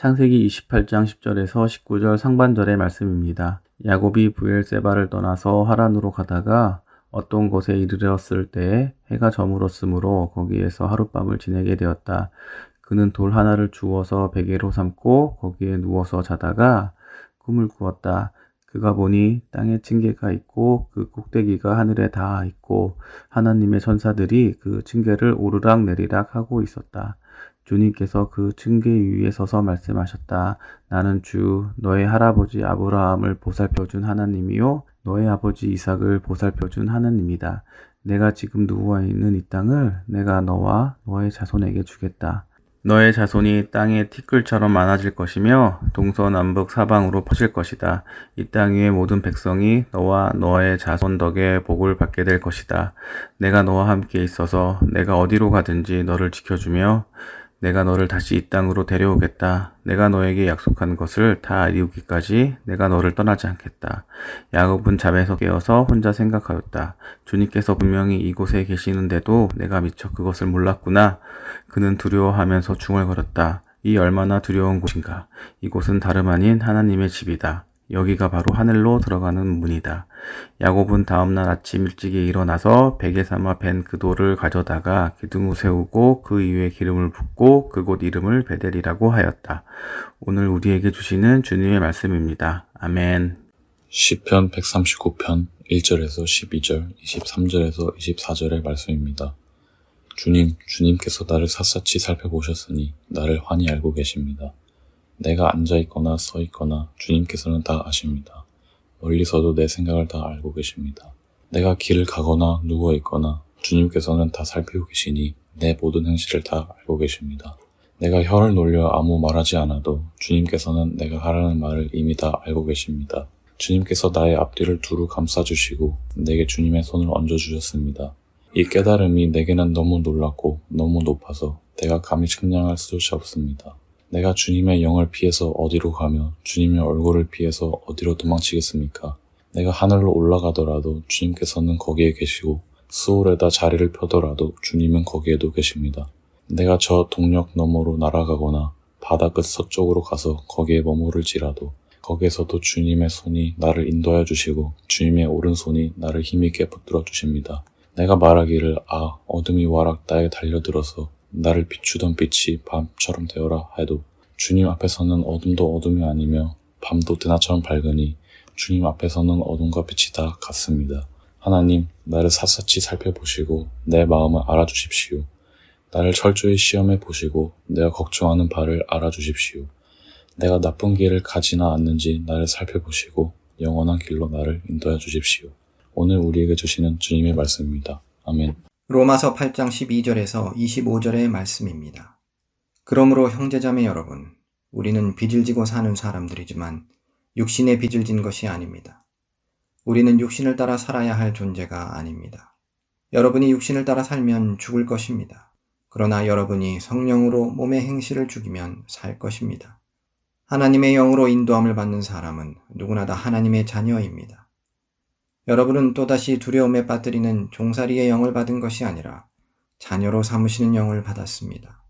창세기 28장 10절에서 19절 상반절의 말씀입니다. 야곱이 브엘세바를 떠나서 하란으로 가다가 어떤 곳에 이르렀을 때 해가 저물었으므로 거기에서 하룻밤을 지내게 되었다. 그는 돌 하나를 주워서 베개로 삼고 거기에 누워서 자다가 꿈을 꾸었다. 그가 보니 땅에 층계가 있고 그 꼭대기가 하늘에 닿아 있고 하나님의 천사들이 그 층계를 오르락 내리락 하고 있었다. 주님께서 그 층계 위에 서서 말씀하셨다. 나는 주 너의 할아버지 아브라함을 보살펴준 하나님이요 너의 아버지 이삭을 보살펴준 하나님이다. 내가 지금 누워있는 이 땅을 내가 너와 너의 자손에게 주겠다. 너의 자손이 땅의 티끌처럼 많아질 것이며 동서남북 사방으로 퍼질 것이다. 이 땅 위의 모든 백성이 너와 너의 자손 덕에 복을 받게 될 것이다. 내가 너와 함께 있어서 내가 어디로 가든지 너를 지켜주며 내가 너를 다시 이 땅으로 데려오겠다. 내가 너에게 약속한 것을 다 이루기까지 내가 너를 떠나지 않겠다. 야곱은 잠에서 깨어서 혼자 생각하였다. 주님께서 분명히 이곳에 계시는데도 내가 미처 그것을 몰랐구나. 그는 두려워하면서 중얼거렸다. 이 얼마나 두려운 곳인가. 이곳은 다름 아닌 하나님의 집이다. 여기가 바로 하늘로 들어가는 문이다. 야곱은 다음날 아침 일찍이 일어나서 베개 삼아 벤 그 돌을 가져다가 기둥을 세우고 그 위에 기름을 붓고 그곳 이름을 베델이라고 하였다. 오늘 우리에게 주시는 주님의 말씀입니다. 아멘. 시편 139편 1절에서 12절, 23절에서 24절의 말씀입니다. 주님께서 나를 샅샅이 살펴보셨으니 나를 환히 알고 계십니다. 내가 앉아있거나 서있거나 주님께서는 다 아십니다. 멀리서도 내 생각을 다 알고 계십니다. 내가 길을 가거나 누워있거나 주님께서는 다 살피고 계시니 내 모든 행실을 다 알고 계십니다. 내가 혀를 놀려 아무 말하지 않아도 주님께서는 내가 하라는 말을 이미 다 알고 계십니다. 주님께서 나의 앞뒤를 두루 감싸주시고 내게 주님의 손을 얹어주셨습니다. 이 깨달음이 내게는 너무 놀랍고 너무 높아서 내가 감히 측량할 수조차 없습니다. 내가 주님의 영을 피해서 어디로 가며 주님의 얼굴을 피해서 어디로 도망치겠습니까? 내가 하늘로 올라가더라도 주님께서는 거기에 계시고 스올에다 자리를 펴더라도 주님은 거기에도 계십니다. 내가 저 동력 너머로 날아가거나 바다 끝 서쪽으로 가서 거기에 머무를지라도 거기에서도 주님의 손이 나를 인도하여 주시고 주님의 오른손이 나를 힘있게 붙들어 주십니다. 내가 말하기를 어둠이 와락 나에 달려들어서 나를 비추던 빛이 밤처럼 되어라 해도 주님 앞에서는 어둠도 어둠이 아니며 밤도 드나처럼 밝으니 주님 앞에서는 어둠과 빛이 다 같습니다. 하나님, 나를 샅샅이 살펴보시고 내 마음을 알아주십시오. 나를 철저히 시험해 보시고 내가 걱정하는 바를 알아주십시오. 내가 나쁜 길을 가지나 않는지 나를 살펴보시고 영원한 길로 나를 인도해 주십시오. 오늘 우리에게 주시는 주님의 말씀입니다. 아멘. 로마서 8장 12절에서 25절의 말씀입니다. 그러므로 형제자매 여러분, 우리는 빚을 지고 사는 사람들이지만 육신에 빚을 진 것이 아닙니다. 우리는 육신을 따라 살아야 할 존재가 아닙니다. 여러분이 육신을 따라 살면 죽을 것입니다. 그러나 여러분이 성령으로 몸의 행실을 죽이면 살 것입니다. 하나님의 영으로 인도함을 받는 사람은 누구나 다 하나님의 자녀입니다. 여러분은 또다시 두려움에 빠뜨리는 종살이의 영을 받은 것이 아니라 자녀로 삼으시는 영을 받았습니다.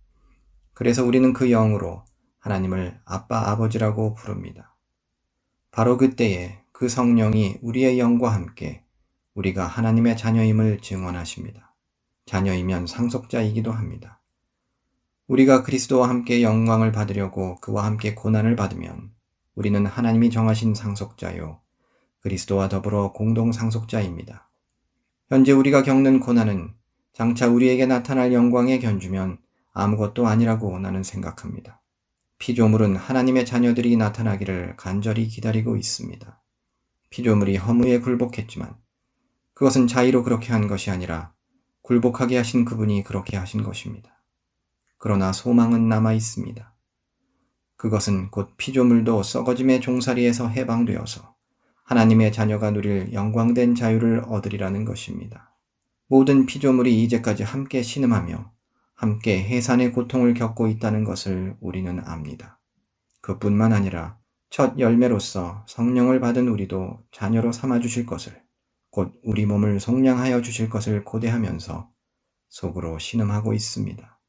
그래서 우리는 그 영으로 하나님을 아빠, 아버지라고 부릅니다. 바로 그때에 그 성령이 우리의 영과 함께 우리가 하나님의 자녀임을 증언하십니다. 자녀이면 상속자이기도 합니다. 우리가 그리스도와 함께 영광을 받으려고 그와 함께 고난을 받으면 우리는 하나님이 정하신 상속자요 그리스도와 더불어 공동 상속자입니다. 현재 우리가 겪는 고난은 장차 우리에게 나타날 영광에 견주면 아무것도 아니라고 나는 생각합니다. 피조물은 하나님의 자녀들이 나타나기를 간절히 기다리고 있습니다. 피조물이 허무에 굴복했지만 그것은 자의로 그렇게 한 것이 아니라 굴복하게 하신 그분이 그렇게 하신 것입니다. 그러나 소망은 남아 있습니다. 그것은 곧 피조물도 썩어짐의 종살이에서 해방되어서 하나님의 자녀가 누릴 영광된 자유를 얻으리라는 것입니다. 모든 피조물이 이제까지 함께 신음하며 함께 해산의 고통을 겪고 있다는 것을 우리는 압니다. 그뿐만 아니라 첫 열매로서 성령을 받은 우리도 자녀로 삼아주실 것을, 곧 우리 몸을 속량하여 주실 것을 고대하면서 속으로 신음하고 있습니다.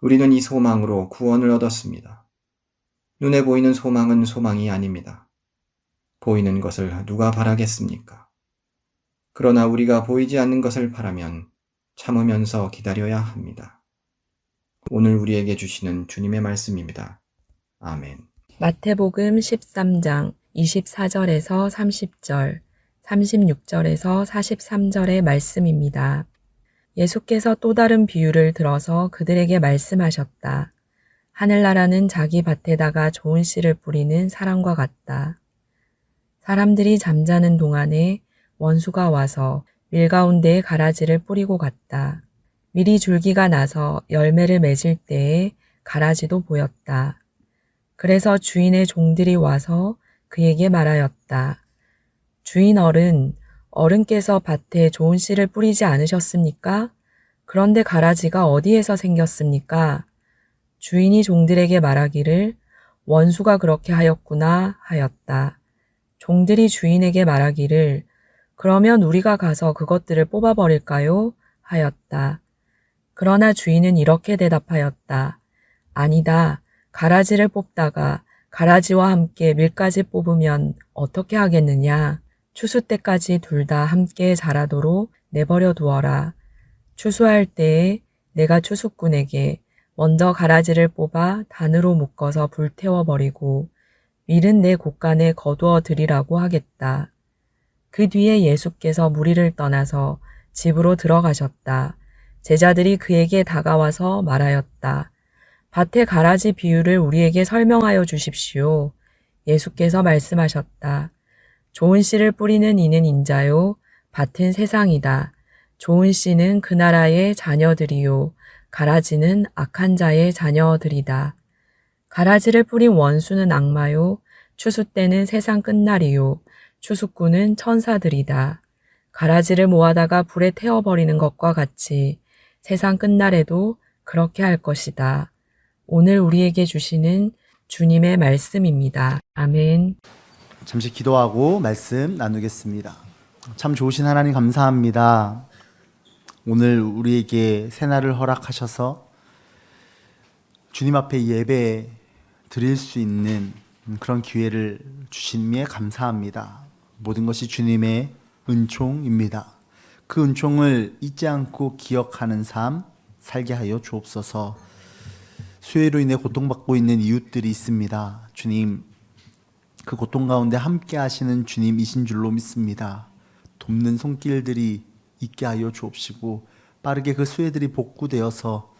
우리는 이 소망으로 구원을 얻었습니다. 눈에 보이는 소망은 소망이 아닙니다. 보이는 것을 누가 바라겠습니까? 그러나 우리가 보이지 않는 것을 바라면 참으면서 기다려야 합니다. 오늘 우리에게 주시는 주님의 말씀입니다. 아멘. 마태복음 13장 24절에서 30절, 36절에서 43절의 말씀입니다. 예수께서 또 다른 비유를 들어서 그들에게 말씀하셨다. 하늘나라는 자기 밭에다가 좋은 씨를 뿌리는 사람과 같다. 사람들이 잠자는 동안에 원수가 와서 밀 가운데에 가라지를 뿌리고 갔다. 밀이 줄기가 나서 열매를 맺을 때에 가라지도 보였다. 그래서 주인의 종들이 와서 그에게 말하였다. 주인 어른께서 밭에 좋은 씨를 뿌리지 않으셨습니까? 그런데 가라지가 어디에서 생겼습니까? 주인이 종들에게 말하기를 원수가 그렇게 하였구나 하였다. 종들이 주인에게 말하기를 그러면 우리가 가서 그것들을 뽑아버릴까요? 하였다. 그러나 주인은 이렇게 대답하였다. 아니다. 가라지를 뽑다가 가라지와 함께 밀까지 뽑으면 어떻게 하겠느냐? 추수 때까지 둘 다 함께 자라도록 내버려 두어라. 추수할 때에 내가 추수꾼에게 먼저 가라지를 뽑아 단으로 묶어서 불태워버리고 밀은 내 곳간에 거두어 드리라고 하겠다. 그 뒤에 예수께서 무리를 떠나서 집으로 들어가셨다. 제자들이 그에게 다가와서 말하였다. 밭의 가라지 비유를 우리에게 설명하여 주십시오. 예수께서 말씀하셨다. 좋은 씨를 뿌리는 이는 인자요, 밭은 세상이다. 좋은 씨는 그 나라의 자녀들이요, 가라지는 악한 자의 자녀들이다. 가라지를 뿌린 원수는 악마요, 추수 때는 세상 끝날이요, 추수꾼은 천사들이다. 가라지를 모아다가 불에 태워버리는 것과 같이 세상 끝날에도 그렇게 할 것이다. 오늘 우리에게 주시는 주님의 말씀입니다. 아멘. 잠시 기도하고 말씀 나누겠습니다. 참 좋으신 하나님 감사합니다. 오늘 우리에게 새날을 허락하셔서 주님 앞에 예배 드릴 수 있는 그런 기회를 주심에 감사합니다. 모든 것이 주님의 은총입니다. 그 은총을 잊지 않고 기억하는 삶 살게 하여 주옵소서. 수해로 인해 고통받고 있는 이웃들이 있습니다. 주님, 그 고통 가운데 함께 하시는 주님이신 줄로 믿습니다. 돕는 손길들이 있게 하여 주옵시고 빠르게 그 수해들이 복구되어서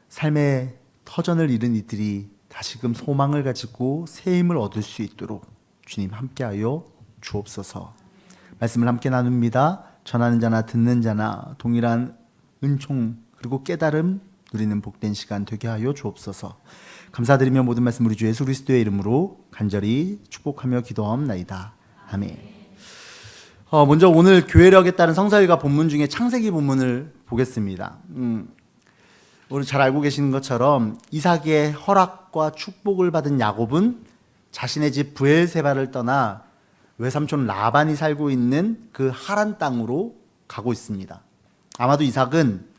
삶의 터전을 잃은 이들이 다시금 소망을 가지고 새 힘을 얻을 수 있도록 주님 함께하여 주옵소서. 말씀을 함께 나눕니다. 전하는 자나 듣는 자나 동일한 은총 그리고 깨달음 누리는 복된 시간 되게 하여 주옵소서. 감사드리며 모든 말씀 우리 주 예수 그리스도의 이름으로 간절히 축복하며 기도하옵나이다. 아멘. 먼저 오늘 교회력에 따른 성서일과 본문 중에 창세기 본문을 보겠습니다. 오늘 잘 알고 계시는 것처럼 이삭의 허락과 축복을 받은 야곱은 자신의 집 브엘세바를 떠나 외삼촌 라반이 살고 있는 그 하란 땅으로 가고 있습니다. 아마도 이삭은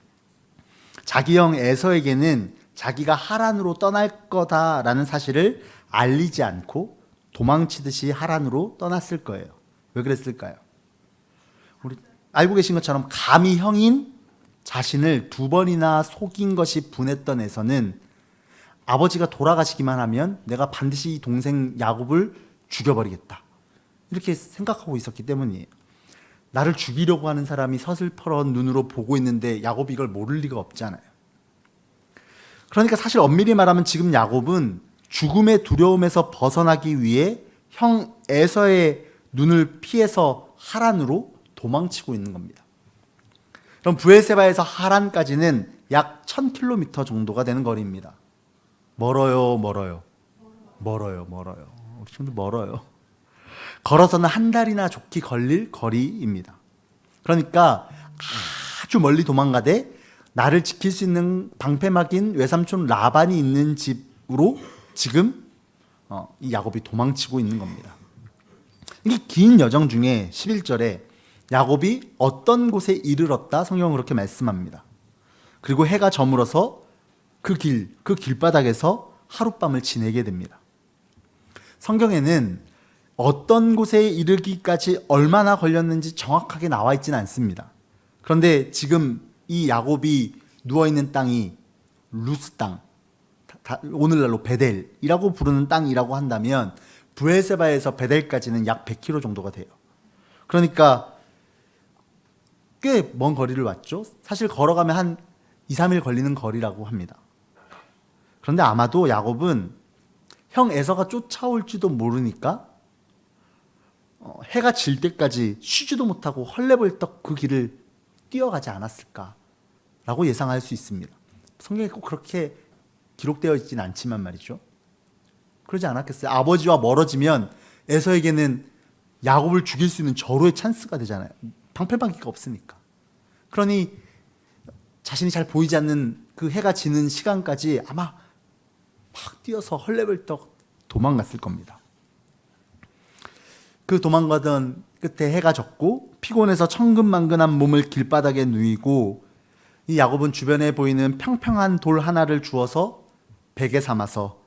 자기 형 에서에게는 자기가 하란으로 떠날 거다라는 사실을 알리지 않고 도망치듯이 하란으로 떠났을 거예요. 왜 그랬을까요? 우리 알고 계신 것처럼 감히 형인 자신을 두 번이나 속인 것이 분했던 에서는 아버지가 돌아가시기만 하면 내가 반드시 이 동생 야곱을 죽여버리겠다 이렇게 생각하고 있었기 때문이에요. 나를 죽이려고 하는 사람이 서슬퍼런 눈으로 보고 있는데 야곱이 이걸 모를 리가 없잖아요. 그러니까 사실 엄밀히 말하면 지금 야곱은 죽음의 두려움에서 벗어나기 위해 형 에서의 눈을 피해서 하란으로 도망치고 있는 겁니다. 그럼 브엘세바에서 하란까지는 약 1000km 정도가 되는 거리입니다. 멀어요. 우리 친구들 멀어요. 걸어서는 한 달이나 좋게 걸릴 거리입니다. 그러니까 아주 멀리 도망가되 나를 지킬 수 있는 방패막인 외삼촌 라반이 있는 집으로 지금 이 야곱이 도망치고 있는 겁니다. 이 긴 여정 중에 11절에 야곱이 어떤 곳에 이르렀다 성경은 그렇게 말씀합니다. 그리고 해가 저물어서 그 길바닥에서 하룻밤을 지내게 됩니다. 성경에는 어떤 곳에 이르기까지 얼마나 걸렸는지 정확하게 나와 있지는 않습니다. 그런데 지금 이 야곱이 누워있는 땅이 루스 땅, 오늘날로 베델이라고 부르는 땅이라고 한다면 브엘세바에서 베델까지는 약 100km 정도가 돼요. 그러니까 꽤 먼 거리를 왔죠. 사실 걸어가면 한 2, 3일 걸리는 거리라고 합니다. 그런데 아마도 야곱은 형 에서가 쫓아올지도 모르니까 해가 질 때까지 쉬지도 못하고 헐레벌떡 그 길을 뛰어가지 않았을까라고 예상할 수 있습니다. 성경에 꼭 그렇게 기록되어 있지는 않지만 말이죠. 그러지 않았겠어요? 아버지와 멀어지면 에서에게는 야곱을 죽일 수 있는 절호의 찬스가 되잖아요. 방패방기가 없으니까. 그러니 자신이 잘 보이지 않는 그 해가 지는 시간까지 아마 막 뛰어서 헐레벌떡 도망갔을 겁니다. 그 도망가던 끝에 해가 졌고 피곤해서 천근만근한 몸을 길바닥에 누이고 이 야곱은 주변에 보이는 평평한 돌 하나를 주워서 베개 삼아서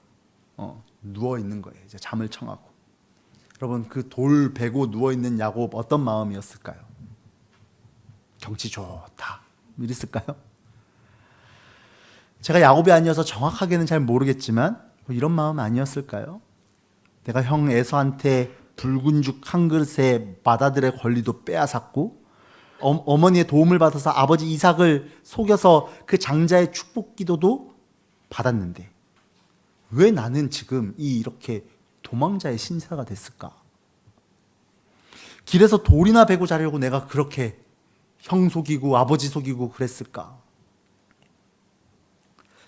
누워 있는 거예요. 이제 잠을 청하고. 여러분 그 돌 베고 누워 있는 야곱 어떤 마음이었을까요? 경치 좋다 이랬을까요? 제가 야곱이 아니어서 정확하게는 잘 모르겠지만 이런 마음 아니었을까요? 내가 형 에서한테 붉은 죽 한 그릇에 맏아들의 권리도 빼앗았고 어머니의 도움을 받아서 아버지 이삭을 속여서 그 장자의 축복 기도도 받았는데 왜 나는 지금 이렇게 도망자의 신세가 됐을까? 길에서 돌이나 베고 자려고 내가 그렇게 형 속이고 아버지 속이고 그랬을까?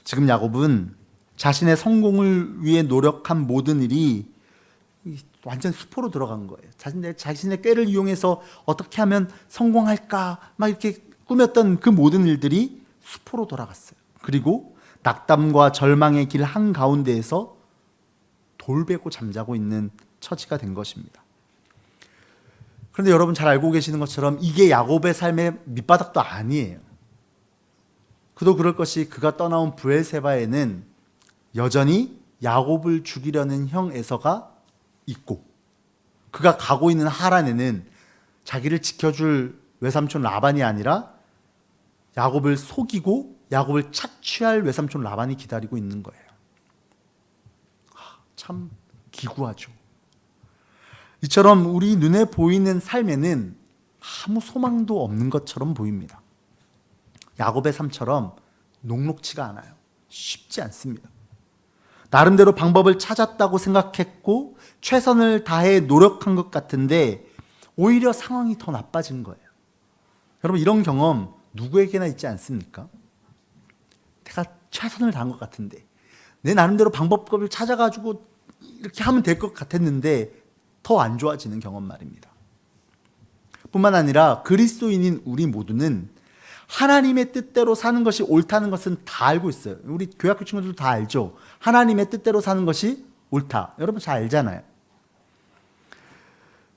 지금 야곱은 자신의 성공을 위해 노력한 모든 일이 완전 수포로 들어간 거예요. 자신의 꾀를 이용해서 어떻게 하면 성공할까 막 이렇게 꾸몄던 그 모든 일들이 수포로 돌아갔어요. 그리고 낙담과 절망의 길 한가운데에서 돌베고 잠자고 있는 처지가 된 것입니다. 그런데 여러분 잘 알고 계시는 것처럼 이게 야곱의 삶의 밑바닥도 아니에요. 그도 그럴 것이 그가 떠나온 브엘세바에는 여전히 야곱을 죽이려는 형 에서가 있고 그가 가고 있는 하란에는 자기를 지켜줄 외삼촌 라반이 아니라 야곱을 속이고 야곱을 착취할 외삼촌 라반이 기다리고 있는 거예요. 참 기구하죠. 이처럼 우리 눈에 보이는 삶에는 아무 소망도 없는 것처럼 보입니다. 야곱의 삶처럼 녹록치가 않아요. 쉽지 않습니다. 나름대로 방법을 찾았다고 생각했고 최선을 다해 노력한 것 같은데 오히려 상황이 더 나빠진 거예요. 여러분 이런 경험 누구에게나 있지 않습니까? 내가 최선을 다한 것 같은데 내 나름대로 방법을 찾아가지고 이렇게 하면 될 것 같았는데 더 안 좋아지는 경험 말입니다. 뿐만 아니라 그리스도인인 우리 모두는 하나님의 뜻대로 사는 것이 옳다는 것은 다 알고 있어요. 우리 교회학교 친구들도 다 알죠. 하나님의 뜻대로 사는 것이 옳다. 여러분 잘 알잖아요.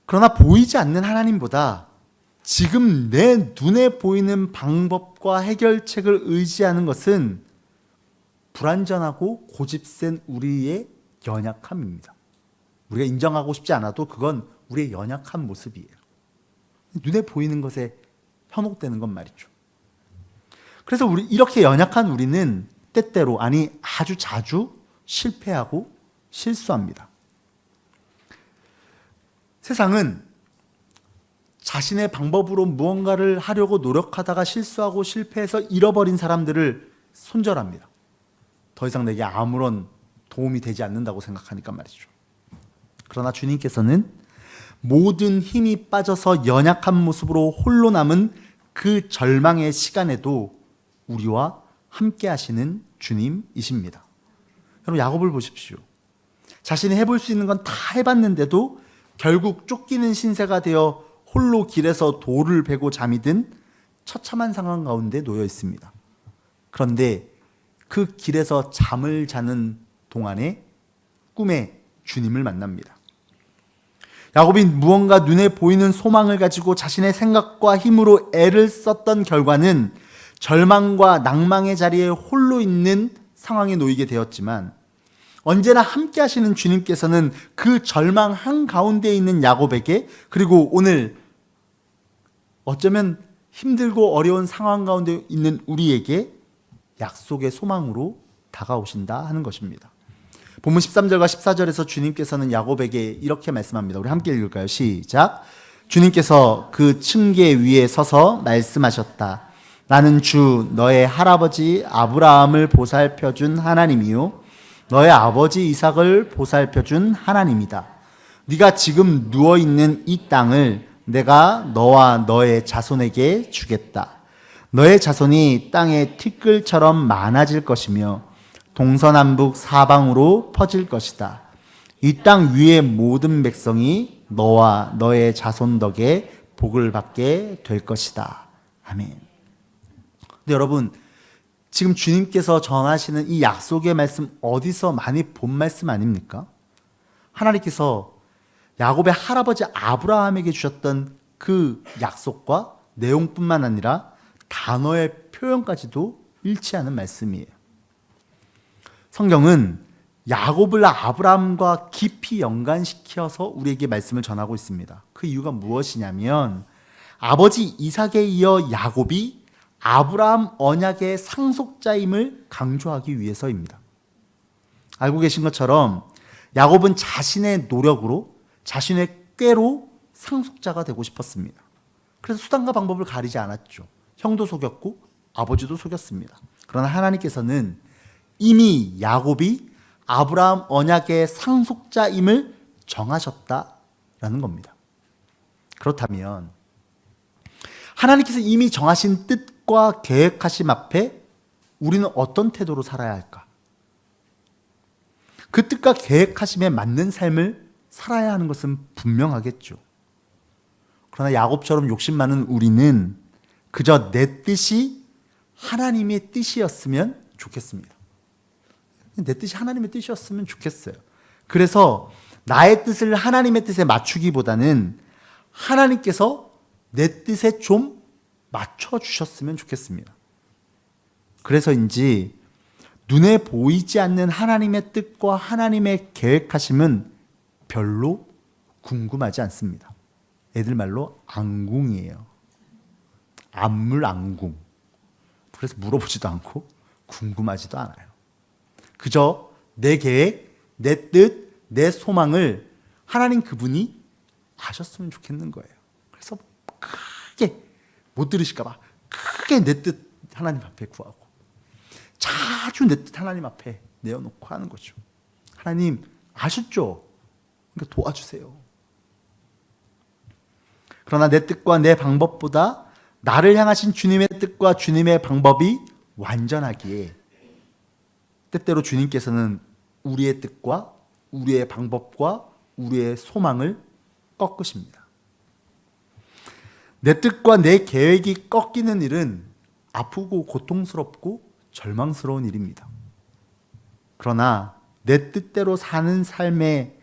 그러나 보이지 않는 하나님보다 지금 내 눈에 보이는 방법과 해결책을 의지하는 것은 불완전하고 고집센 우리의 연약함입니다. 우리가 인정하고 싶지 않아도 그건 우리의 연약한 모습이에요. 눈에 보이는 것에 현혹되는 건 말이죠. 그래서 이렇게 연약한 우리는 때때로 아니 아주 자주 실패하고 실수합니다. 세상은 자신의 방법으로 무언가를 하려고 노력하다가 실수하고 실패해서 잃어버린 사람들을 손절합니다. 더 이상 내게 아무런 도움이 되지 않는다고 생각하니까 말이죠. 그러나 주님께서는 모든 힘이 빠져서 연약한 모습으로 홀로 남은 그 절망의 시간에도 우리와 함께 하시는 주님이십니다. 여러분 야곱을 보십시오. 자신이 해볼 수 있는 건 다 해봤는데도 결국 쫓기는 신세가 되어 홀로 길에서 돌을 베고 잠이 든 처참한 상황 가운데 놓여 있습니다. 그런데 그 길에서 잠을 자는 동안에 꿈에 주님을 만납니다. 야곱이 무언가 눈에 보이는 소망을 가지고 자신의 생각과 힘으로 애를 썼던 결과는 절망과 낭망의 자리에 홀로 있는 상황에 놓이게 되었지만 언제나 함께 하시는 주님께서는 그 절망 한가운데 있는 야곱에게, 그리고 오늘 어쩌면 힘들고 어려운 상황 가운데 있는 우리에게 약속의 소망으로 다가오신다 하는 것입니다. 본문 13절과 14절에서 주님께서는 야곱에게 이렇게 말씀합니다. 우리 함께 읽을까요? 시작. 주님께서 그 층계 위에 서서 말씀하셨다. 나는 주 너의 할아버지 아브라함을 보살펴준 하나님이요 너의 아버지 이삭을 보살펴준 하나님이다. 네가 지금 누워있는 이 땅을 내가 너와 너의 자손에게 주겠다. 너의 자손이 땅의 티끌처럼 많아질 것이며 동서남북 사방으로 퍼질 것이다. 이 땅 위의 모든 백성이 너와 너의 자손 덕에 복을 받게 될 것이다. 아멘. 근데 여러분, 지금 주님께서 전하시는 이 약속의 말씀 어디서 많이 본 말씀 아닙니까? 하나님께서 야곱의 할아버지 아브라함에게 주셨던 그 약속과 내용뿐만 아니라 단어의 표현까지도 일치하는 말씀이에요. 성경은 야곱을 아브라함과 깊이 연관시켜서 우리에게 말씀을 전하고 있습니다. 그 이유가 무엇이냐면 아버지 이삭에 이어 야곱이 아브라함 언약의 상속자임을 강조하기 위해서입니다. 알고 계신 것처럼 야곱은 자신의 노력으로, 자신의 꾀로 상속자가 되고 싶었습니다. 그래서 수단과 방법을 가리지 않았죠. 형도 속였고 아버지도 속였습니다. 그러나 하나님께서는 이미 야곱이 아브라함 언약의 상속자임을 정하셨다라는 겁니다. 그렇다면 하나님께서 이미 정하신 뜻과 계획하심 앞에 우리는 어떤 태도로 살아야 할까? 그 뜻과 계획하심에 맞는 삶을 살아야 하는 것은 분명하겠죠. 그러나 야곱처럼 욕심 많은 우리는 그저 내 뜻이 하나님의 뜻이었으면 좋겠습니다. 내 뜻이 하나님의 뜻이었으면 좋겠어요. 그래서 나의 뜻을 하나님의 뜻에 맞추기보다는 하나님께서 내 뜻에 좀 맞춰주셨으면 좋겠습니다. 그래서인지 눈에 보이지 않는 하나님의 뜻과 하나님의 계획하심은 별로 궁금하지 않습니다. 애들 말로 앙궁이에요. 안물안궁. 그래서 물어보지도 않고 궁금하지도 않아요. 그저 내 계획, 내 뜻, 내 소망을 하나님 그분이 아셨으면 좋겠는 거예요. 그래서 크게 못 들으실까 봐 크게 내 뜻 하나님 앞에 구하고 자주 내 뜻 하나님 앞에 내어놓고 하는 거죠. 하나님 아셨죠? 그러니까 도와주세요. 그러나 내 뜻과 내 방법보다 나를 향하신 주님의 뜻과 주님의 방법이 완전하기에 때때로 주님께서는 우리의 뜻과 우리의 방법과 우리의 소망을 꺾으십니다. 내 뜻과 내 계획이 꺾이는 일은 아프고 고통스럽고 절망스러운 일입니다. 그러나 내 뜻대로 사는 삶의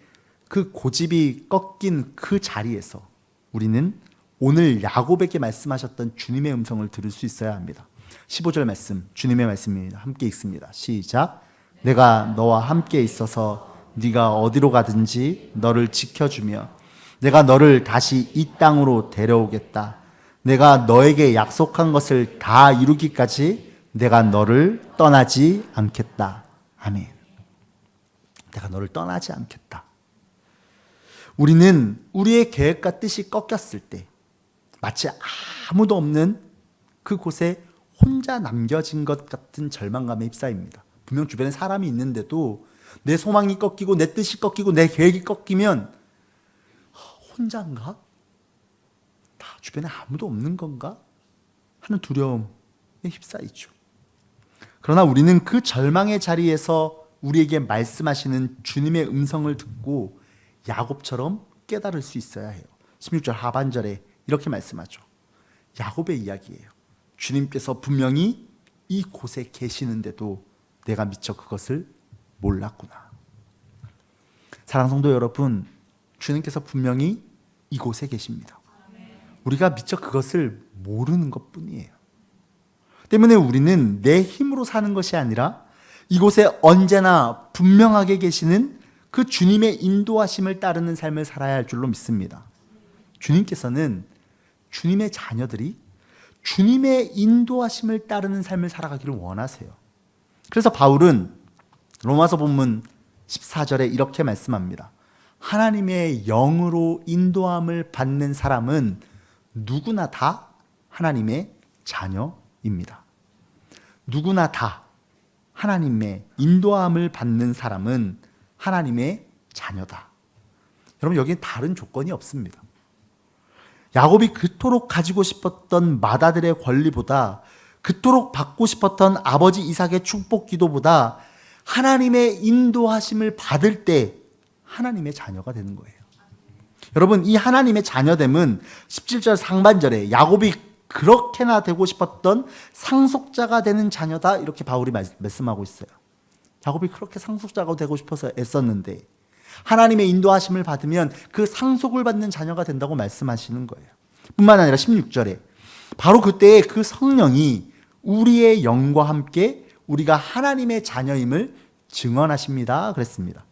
그 고집이 꺾인 그 자리에서 우리는 오늘 야곱에게 말씀하셨던 주님의 음성을 들을 수 있어야 합니다. 15절 말씀, 주님의 말씀입니다. 함께 읽습니다. 시작. 내가 너와 함께 있어서 네가 어디로 가든지 너를 지켜주며 내가 너를 다시 이 땅으로 데려오겠다. 내가 너에게 약속한 것을 다 이루기까지 내가 너를 떠나지 않겠다. 아멘. 내가 너를 떠나지 않겠다. 우리는 우리의 계획과 뜻이 꺾였을 때 마치 아무도 없는 그곳에 혼자 남겨진 것 같은 절망감에 휩싸입니다. 분명 주변에 사람이 있는데도 내 소망이 꺾이고 내 뜻이 꺾이고 내 계획이 꺾이면 혼자인가? 다 주변에 아무도 없는 건가? 하는 두려움에 휩싸이죠. 그러나 우리는 그 절망의 자리에서 우리에게 말씀하시는 주님의 음성을 듣고 야곱처럼 깨달을 수 있어야 해요. 16절 하반절에 이렇게 말씀하죠. 야곱의 이야기예요. 주님께서 분명히 이 곳에 계시는데도 내가 미처 그것을 몰랐구나. 사랑하는 성도 여러분, 주님께서 분명히 이곳에 계십니다. 우리가 미처 그것을 모르는 것뿐이에요. 때문에 우리는 내 힘으로 사는 것이 아니라 이곳에 언제나 분명하게 계시는 그 주님의 인도하심을 따르는 삶을 살아야 할 줄로 믿습니다. 주님께서는 주님의 자녀들이 주님의 인도하심을 따르는 삶을 살아가기를 원하세요. 그래서 바울은 로마서 본문 14절에 이렇게 말씀합니다. 하나님의 영으로 인도함을 받는 사람은 누구나 다 하나님의 자녀입니다. 누구나 다 하나님의 인도함을 받는 사람은 하나님의 자녀다. 여러분, 여기에 다른 조건이 없습니다. 야곱이 그토록 가지고 싶었던 맏아들의 권리보다, 그토록 받고 싶었던 아버지 이삭의 축복 기도보다 하나님의 인도하심을 받을 때 하나님의 자녀가 되는 거예요. 여러분, 이 하나님의 자녀됨은 17절 상반절에 야곱이 그렇게나 되고 싶었던 상속자가 되는 자녀다, 이렇게 바울이 말씀하고 있어요. 야곱이 그렇게 상속자가 되고 싶어서 애썼는데 하나님의 인도하심을 받으면 그 상속을 받는 자녀가 된다고 말씀하시는 거예요. 뿐만 아니라 16절에 바로 그때 그 성령이 우리의 영과 함께 우리가 하나님의 자녀임을 증언하십니다, 그랬습니다.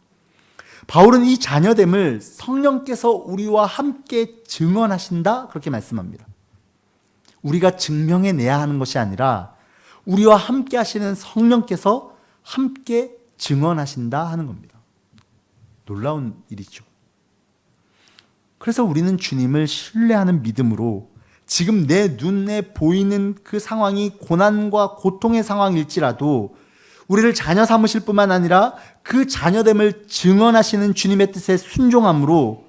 바울은 이 자녀됨을 성령께서 우리와 함께 증언하신다, 그렇게 말씀합니다. 우리가 증명해내야 하는 것이 아니라 우리와 함께 하시는 성령께서 함께 증언하신다 하는 겁니다. 놀라운 일이죠. 그래서 우리는 주님을 신뢰하는 믿음으로 지금 내 눈에 보이는 그 상황이 고난과 고통의 상황일지라도 우리를 자녀 삼으실 뿐만 아니라 그 자녀됨을 증언하시는 주님의 뜻에 순종함으로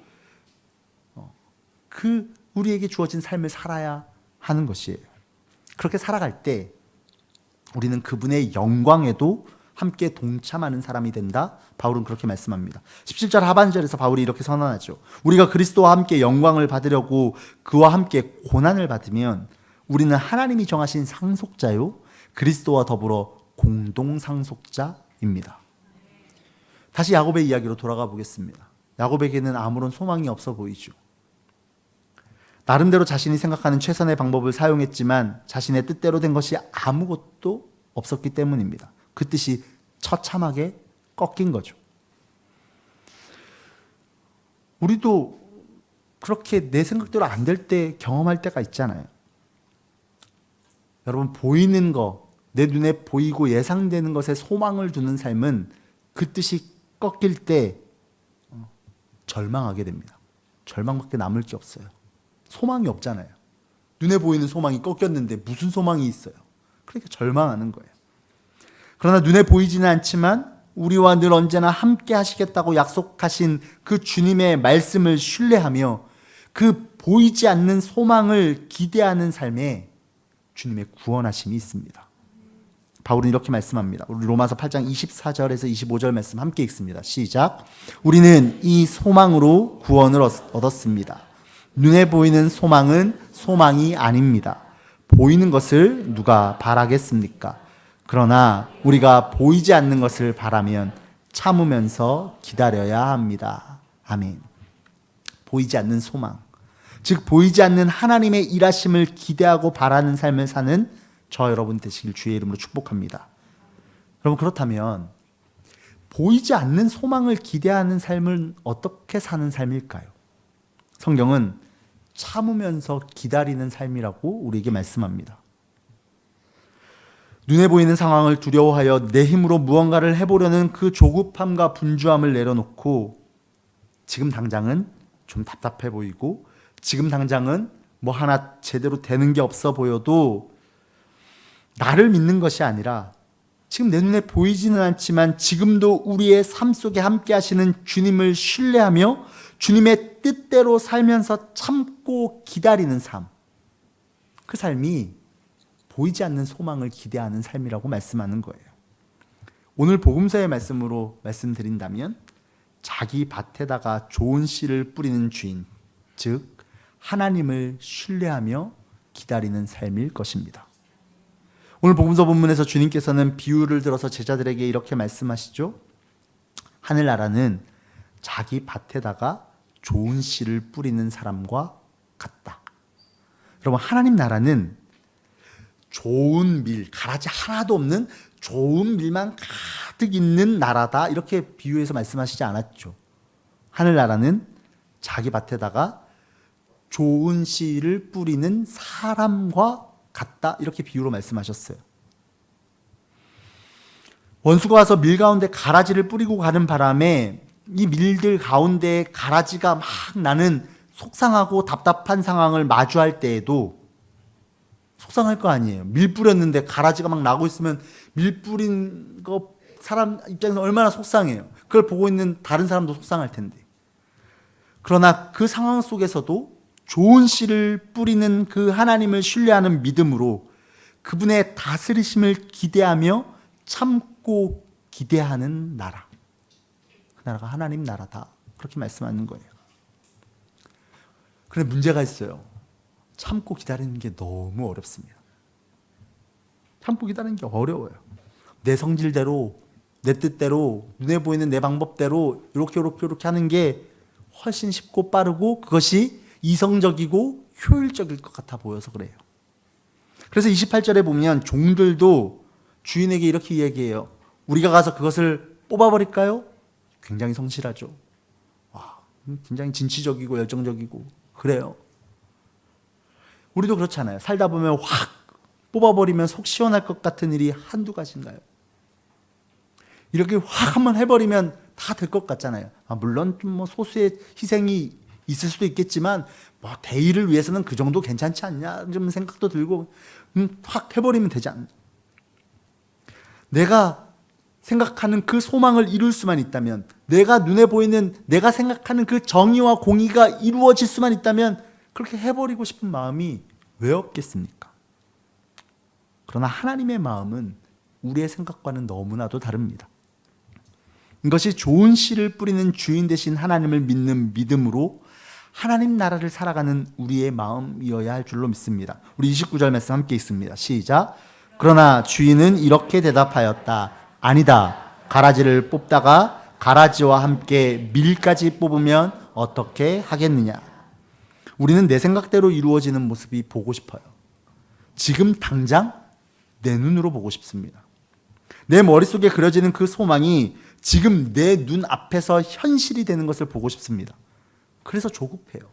그 우리에게 주어진 삶을 살아야 하는 것이에요. 그렇게 살아갈 때 우리는 그분의 영광에도 함께 동참하는 사람이 된다, 바울은 그렇게 말씀합니다. 17절 하반절에서 바울이 이렇게 선언하죠. 우리가 그리스도와 함께 영광을 받으려고 그와 함께 고난을 받으면 우리는 하나님이 정하신 상속자요 그리스도와 더불어 공동 상속자입니다. 다시 야곱의 이야기로 돌아가 보겠습니다. 야곱에게는 아무런 소망이 없어 보이죠. 나름대로 자신이 생각하는 최선의 방법을 사용했지만 자신의 뜻대로 된 것이 아무것도 없었기 때문입니다. 그 뜻이 처참하게 꺾인 거죠. 우리도 그렇게 내 생각대로 안 될 때 경험할 때가 있잖아요. 여러분, 보이는 거, 내 눈에 보이고 예상되는 것에 소망을 두는 삶은 그 뜻이 꺾일 때 절망하게 됩니다. 절망밖에 남을 게 없어요. 소망이 없잖아요. 눈에 보이는 소망이 꺾였는데 무슨 소망이 있어요? 그러니까 절망하는 거예요. 그러나 눈에 보이지는 않지만 우리와 늘 언제나 함께 하시겠다고 약속하신 그 주님의 말씀을 신뢰하며 그 보이지 않는 소망을 기대하는 삶에 주님의 구원하심이 있습니다. 바울은 이렇게 말씀합니다. 우리 로마서 8장 24절에서 25절 말씀 함께 읽습니다. 시작. 우리는 이 소망으로 구원을 얻었습니다. 눈에 보이는 소망은 소망이 아닙니다. 보이는 것을 누가 바라겠습니까? 그러나 우리가 보이지 않는 것을 바라면 참으면서 기다려야 합니다. 아멘. 보이지 않는 소망, 즉 보이지 않는 하나님의 일하심을 기대하고 바라는 삶을 사는 저 여러분 되시길 주의 이름으로 축복합니다. 여러분, 그렇다면 보이지 않는 소망을 기대하는 삶은 어떻게 사는 삶일까요? 성경은 참으면서 기다리는 삶이라고 우리에게 말씀합니다. 눈에 보이는 상황을 두려워하여 내 힘으로 무언가를 해보려는 그 조급함과 분주함을 내려놓고 지금 당장은 좀 답답해 보이고 지금 당장은 뭐 하나 제대로 되는 게 없어 보여도 나를 믿는 것이 아니라 지금 내 눈에 보이지는 않지만 지금도 우리의 삶 속에 함께 하시는 주님을 신뢰하며 주님의 뜻대로 살면서 참고 기다리는 삶, 그 삶이 보이지 않는 소망을 기대하는 삶이라고 말씀하는 거예요. 오늘 복음서의 말씀으로 말씀드린다면 자기 밭에다가 좋은 씨를 뿌리는 주인, 즉 하나님을 신뢰하며 기다리는 삶일 것입니다. 오늘 복음서 본문에서 주님께서는 비유를 들어서 제자들에게 이렇게 말씀하시죠. 하늘나라는 자기 밭에다가 좋은 씨를 뿌리는 사람과 같다. 여러분, 하나님 나라는 좋은 밀, 가라지 하나도 없는 좋은 밀만 가득 있는 나라다 이렇게 비유해서 말씀하시지 않았죠. 하늘나라는 자기 밭에다가 좋은 씨를 뿌리는 사람과 같다 이렇게 비유로 말씀하셨어요. 원수가 와서 밀 가운데 가라지를 뿌리고 가는 바람에 이 밀들 가운데 가라지가 막 나는 속상하고 답답한 상황을 마주할 때에도 속상할 거 아니에요. 밀 뿌렸는데 가라지가 막 나고 있으면 밀 뿌린 거 사람 입장에서 얼마나 속상해요. 그걸 보고 있는 다른 사람도 속상할 텐데. 그러나 그 상황 속에서도 좋은 씨를 뿌리는 그 하나님을 신뢰하는 믿음으로 그분의 다스리심을 기대하며 참고 기대하는 나라. 그 나라가 하나님 나라다. 그렇게 말씀하는 거예요. 그런데 문제가 있어요. 참고 기다리는 게 너무 어렵습니다. 참고 기다리는 게 어려워요. 내 성질대로, 내 뜻대로, 눈에 보이는 내 방법대로 이렇게 하는 게 훨씬 쉽고 빠르고 그것이 이성적이고 효율적일 것 같아 보여서 그래요. 그래서 28절에 보면 종들도 주인에게 이렇게 이야기해요. 우리가 가서 그것을 뽑아버릴까요? 굉장히 성실하죠. 와, 굉장히 진취적이고 열정적이고 그래요. 우리도 그렇잖아요. 살다 보면 확 뽑아버리면 속 시원할 것 같은 일이 한두 가지인가요? 이렇게 확 한번 해버리면 다 될 것 같잖아요. 물론 좀 뭐 소수의 희생이 있을 수도 있겠지만 뭐 대의를 위해서는 그 정도 괜찮지 않냐 이런 생각도 들고 확 해버리면 되지 않나. 내가 생각하는 그 소망을 이룰 수만 있다면, 내가 눈에 보이는 내가 생각하는 그 정의와 공의가 이루어질 수만 있다면 그렇게 해버리고 싶은 마음이 왜 없겠습니까? 그러나 하나님의 마음은 우리의 생각과는 너무나도 다릅니다. 이것이 좋은 씨를 뿌리는 주인 되신 하나님을 믿는 믿음으로 하나님 나라를 살아가는 우리의 마음이어야 할 줄로 믿습니다. 우리 29절 말씀 함께 읽습니다. 시작. 그러나 주인은 이렇게 대답하였다. 아니다. 가라지를 뽑다가 가라지와 함께 밀까지 뽑으면 어떻게 하겠느냐. 우리는 내 생각대로 이루어지는 모습이 보고 싶어요. 지금 당장 내 눈으로 보고 싶습니다. 내 머릿속에 그려지는 그 소망이 지금 내 눈 앞에서 현실이 되는 것을 보고 싶습니다. 그래서 조급해요.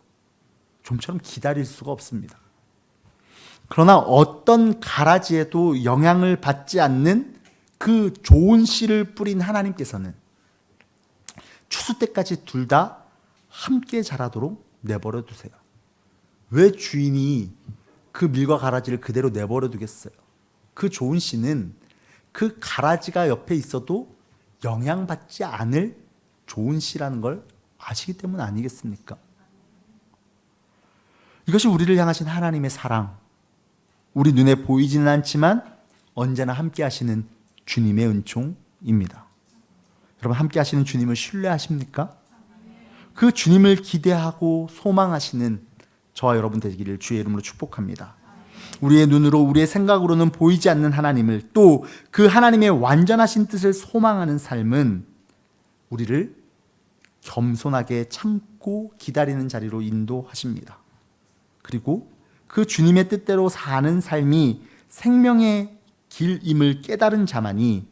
좀처럼 기다릴 수가 없습니다. 그러나 어떤 가라지에도 영향을 받지 않는 그 좋은 씨를 뿌린 하나님께서는 추수 때까지 둘 다 함께 자라도록 내버려 두세요. 왜 주인이 그 밀과 가라지를 그대로 내버려 두겠어요? 그 좋은 씨는 그 가라지가 옆에 있어도 영향받지 않을 좋은 씨라는 걸 아시기 때문 아니겠습니까? 이것이 우리를 향하신 하나님의 사랑, 우리 눈에 보이지는 않지만 언제나 함께 하시는 주님의 은총입니다. 여러분, 함께 하시는 주님을 신뢰하십니까? 그 주님을 기대하고 소망하시는 저와 여러분 되기를 주의 이름으로 축복합니다. 우리의 눈으로, 우리의 생각으로는 보이지 않는 하나님을, 또 그 하나님의 완전하신 뜻을 소망하는 삶은 우리를 겸손하게 참고 기다리는 자리로 인도하십니다. 그리고 그 주님의 뜻대로 사는 삶이 생명의 길임을 깨달은 자만이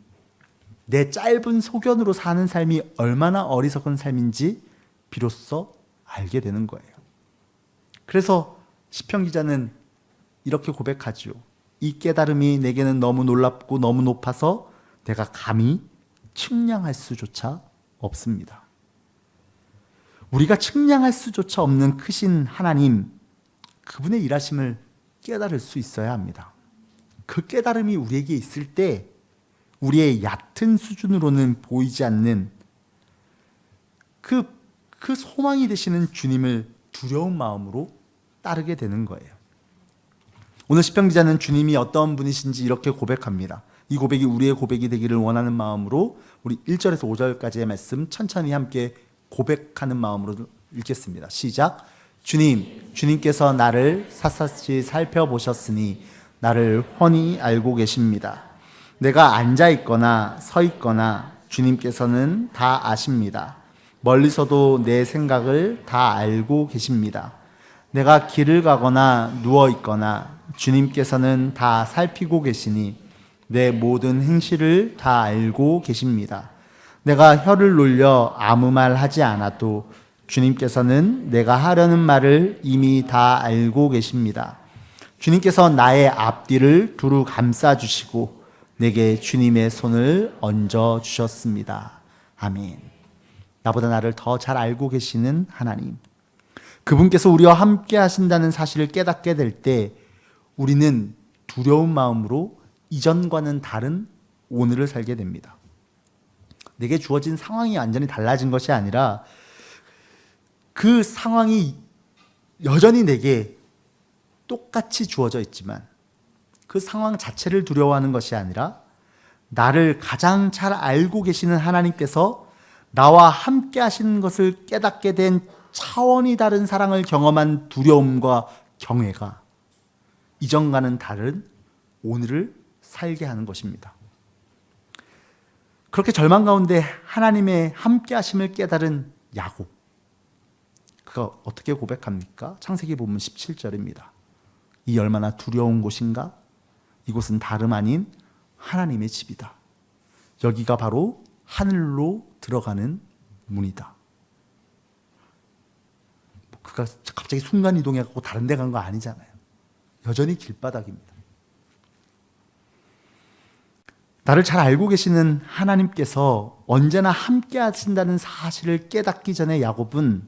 내 짧은 소견으로 사는 삶이 얼마나 어리석은 삶인지 비로소 알게 되는 거예요. 그래서 시편 기자는 이렇게 고백하죠. 이 깨달음이 내게는 너무 놀랍고 너무 높아서 내가 감히 측량할 수조차 없습니다. 우리가 측량할 수조차 없는 크신 하나님, 그분의 일하심을 깨달을 수 있어야 합니다. 그 깨달음이 우리에게 있을 때 우리의 얕은 수준으로는 보이지 않는 그 소망이 되시는 주님을 두려운 마음으로 따르게 되는 거예요. 오늘 시편 기자는 주님이 어떤 분이신지 이렇게 고백합니다. 이 고백이 우리의 고백이 되기를 원하는 마음으로 우리 1절에서 5절까지의 말씀 천천히 함께 고백하는 마음으로 읽겠습니다. 시작. 주님께서 나를 샅샅이 살펴보셨으니 나를 훤히 알고 계십니다. 내가 앉아 있거나 서 있거나 주님께서는 다 아십니다. 멀리서도 내 생각을 다 알고 계십니다. 내가 길을 가거나 누워 있거나 주님께서는 다 살피고 계시니 내 모든 행실을 다 알고 계십니다. 내가 혀를 놀려 아무 말 하지 않아도 주님께서는 내가 하려는 말을 이미 다 알고 계십니다. 주님께서 나의 앞뒤를 두루 감싸주시고 내게 주님의 손을 얹어 주셨습니다. 아멘. 나보다 나를 더 잘 알고 계시는 하나님. 그분께서 우리와 함께 하신다는 사실을 깨닫게 될 때 우리는 두려운 마음으로 이전과는 다른 오늘을 살게 됩니다. 내게 주어진 상황이 완전히 달라진 것이 아니라 그 상황이 여전히 내게 똑같이 주어져 있지만 그 상황 자체를 두려워하는 것이 아니라 나를 가장 잘 알고 계시는 하나님께서 나와 함께 하시는 것을 깨닫게 된 차원이 다른 사랑을 경험한 두려움과 경외가 이전과는 다른 오늘을 살게 하는 것입니다. 그렇게 절망 가운데 하나님의 함께 하심을 깨달은 야곱. 그가 어떻게 고백합니까? 창세기 본문 17절입니다. 이 얼마나 두려운 곳인가? 이곳은 다름 아닌 하나님의 집이다. 여기가 바로 하늘로 들어가는 문이다. 그가 갑자기 순간 이동해갖고 다른 데 간 거 아니잖아요. 여전히 길바닥입니다. 나를 잘 알고 계시는 하나님께서 언제나 함께 하신다는 사실을 깨닫기 전에 야곱은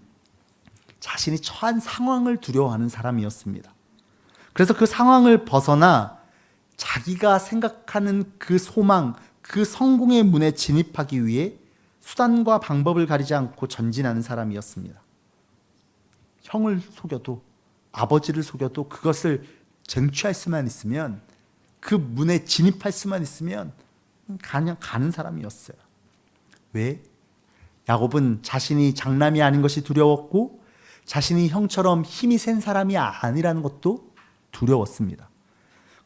자신이 처한 상황을 두려워하는 사람이었습니다. 그래서 그 상황을 벗어나 자기가 생각하는 그 소망, 그 성공의 문에 진입하기 위해 수단과 방법을 가리지 않고 전진하는 사람이었습니다. 형을 속여도 아버지를 속여도 그것을 쟁취할 수만 있으면 그 문에 진입할 수만 있으면 그냥 가는 사람이었어요. 왜? 야곱은 자신이 장남이 아닌 것이 두려웠고 자신이 형처럼 힘이 센 사람이 아니라는 것도 두려웠습니다.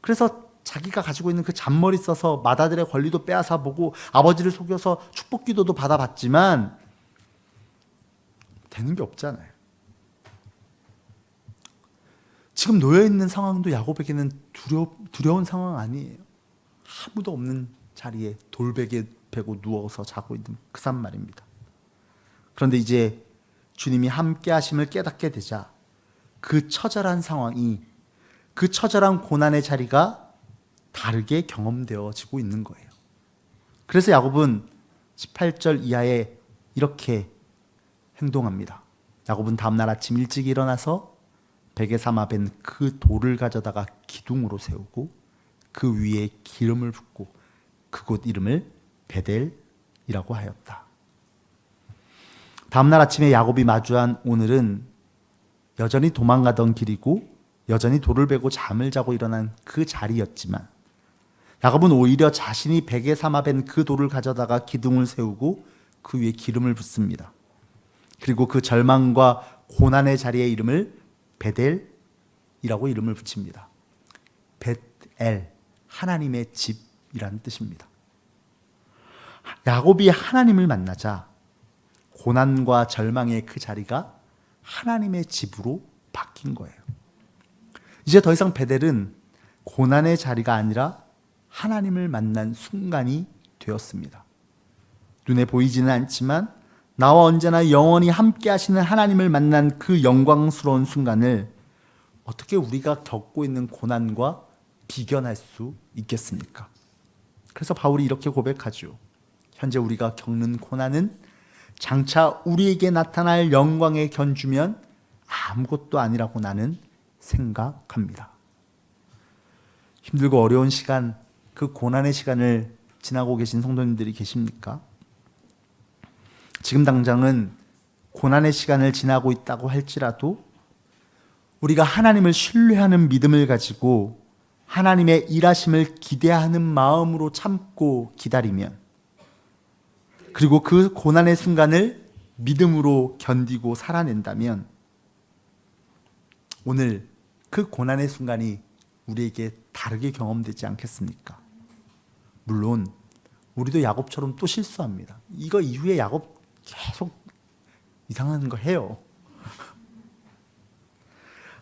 그래서 자기가 가지고 있는 그 잔머리 써서 맏아들의 권리도 빼앗아 보고 아버지를 속여서 축복 기도도 받아봤지만 되는 게 없잖아요. 지금 놓여있는 상황도 야곱에게는 두려운 상황 아니에요. 아무도 없는 자리에 돌베개 베고 누워서 자고 있는 그 사람 말입니다. 그런데 이제 주님이 함께 하심을 깨닫게 되자 그 처절한 상황이, 그 처절한 고난의 자리가 다르게 경험되어지고 있는 거예요. 그래서 야곱은 18절 이하에 이렇게 행동합니다. 야곱은 다음날 아침 일찍 일어나서 베개 삼아 벤 그 돌을 가져다가 기둥으로 세우고 그 위에 기름을 붓고 그곳 이름을 베델이라고 하였다. 다음날 아침에 야곱이 마주한 오늘은 여전히 도망가던 길이고 여전히 돌을 베고 잠을 자고 일어난 그 자리였지만 야곱은 오히려 자신이 베개 삼아 벤 그 돌을 가져다가 기둥을 세우고 그 위에 기름을 붓습니다. 그리고 그 절망과 고난의 자리의 이름을 베델이라고 이름을 붙입니다. 벳엘, 하나님의 집이라는 뜻입니다. 야곱이 하나님을 만나자 고난과 절망의 그 자리가 하나님의 집으로 바뀐 거예요. 이제 더 이상 베델은 고난의 자리가 아니라 하나님을 만난 순간이 되었습니다. 눈에 보이지는 않지만 나와 언제나 영원히 함께 하시는 하나님을 만난 그 영광스러운 순간을 어떻게 우리가 겪고 있는 고난과 비견할 수 있겠습니까? 그래서 바울이 이렇게 고백하죠. 현재 우리가 겪는 고난은 장차 우리에게 나타날 영광에 견주면 아무것도 아니라고 나는 생각합니다. 힘들고 어려운 시간, 그 고난의 시간을 지나고 계신 성도님들이 계십니까? 지금 당장은 고난의 시간을 지나고 있다고 할지라도 우리가 하나님을 신뢰하는 믿음을 가지고 하나님의 일하심을 기대하는 마음으로 참고 기다리면, 그리고 그 고난의 순간을 믿음으로 견디고 살아낸다면 오늘 그 고난의 순간이 우리에게 다르게 경험되지 않겠습니까? 물론 우리도 야곱처럼 또 실수합니다. 이거 이후에 야곱 계속 이상한 거 해요.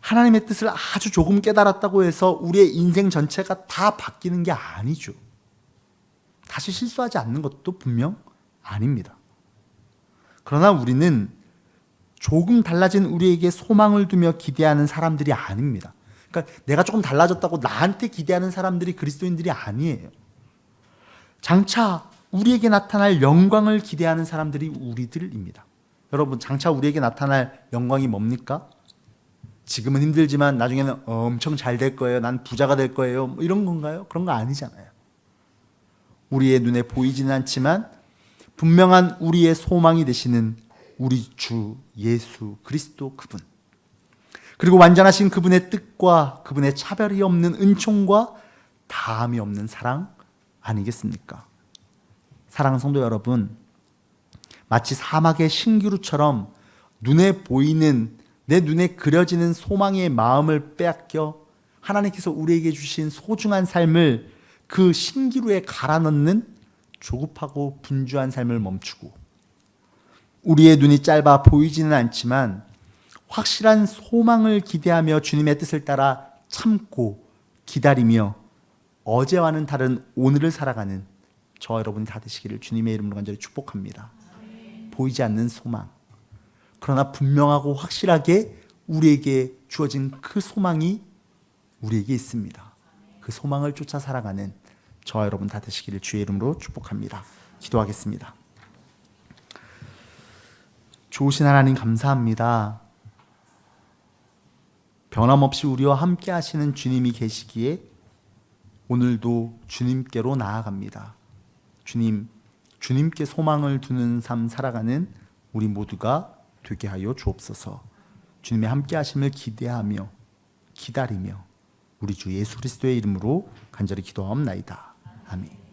하나님의 뜻을 아주 조금 깨달았다고 해서 우리의 인생 전체가 다 바뀌는 게 아니죠. 다시 실수하지 않는 것도 분명 아닙니다. 그러나 우리는 조금 달라진 우리에게 소망을 두며 기대하는 사람들이 아닙니다. 그러니까 내가 조금 달라졌다고 나한테 기대하는 사람들이 그리스도인들이 아니에요. 장차 우리에게 나타날 영광을 기대하는 사람들이 우리들입니다. 여러분, 장차 우리에게 나타날 영광이 뭡니까? 지금은 힘들지만 나중에는 엄청 잘 될 거예요. 난 부자가 될 거예요. 뭐 이런 건가요? 그런 거 아니잖아요. 우리의 눈에 보이지는 않지만 분명한 우리의 소망이 되시는 우리 주 예수 그리스도 그분, 그리고 완전하신 그분의 뜻과 그분의 차별이 없는 은총과 다함이 없는 사랑 아니겠습니까? 사랑하는 성도 여러분, 마치 사막의 신기루처럼 눈에 보이는, 내 눈에 그려지는 소망의 마음을 빼앗겨 하나님께서 우리에게 주신 소중한 삶을 그 신기루에 갈아 넣는 조급하고 분주한 삶을 멈추고, 우리의 눈이 짧아 보이지는 않지만 확실한 소망을 기대하며 주님의 뜻을 따라 참고 기다리며 어제와는 다른 오늘을 살아가는 저와 여러분이 다 되시기를 주님의 이름으로 간절히 축복합니다. 보이지 않는 소망, 그러나 분명하고 확실하게 우리에게 주어진 그 소망이 우리에게 있습니다. 그 소망을 쫓아 살아가는 저와 여러분 다 되시기를 주의 이름으로 축복합니다. 기도하겠습니다. 좋으신 하나님 감사합니다. 변함없이 우리와 함께 하시는 주님이 계시기에 오늘도 주님께로 나아갑니다. 주님, 주님께 소망을 두는 삶 살아가는 우리 모두가 되게 하여 주옵소서. 주님의 함께 하심을 기대하며 기다리며 우리 주 예수 그리스도의 이름으로 간절히 기도하옵나이다. 아멘.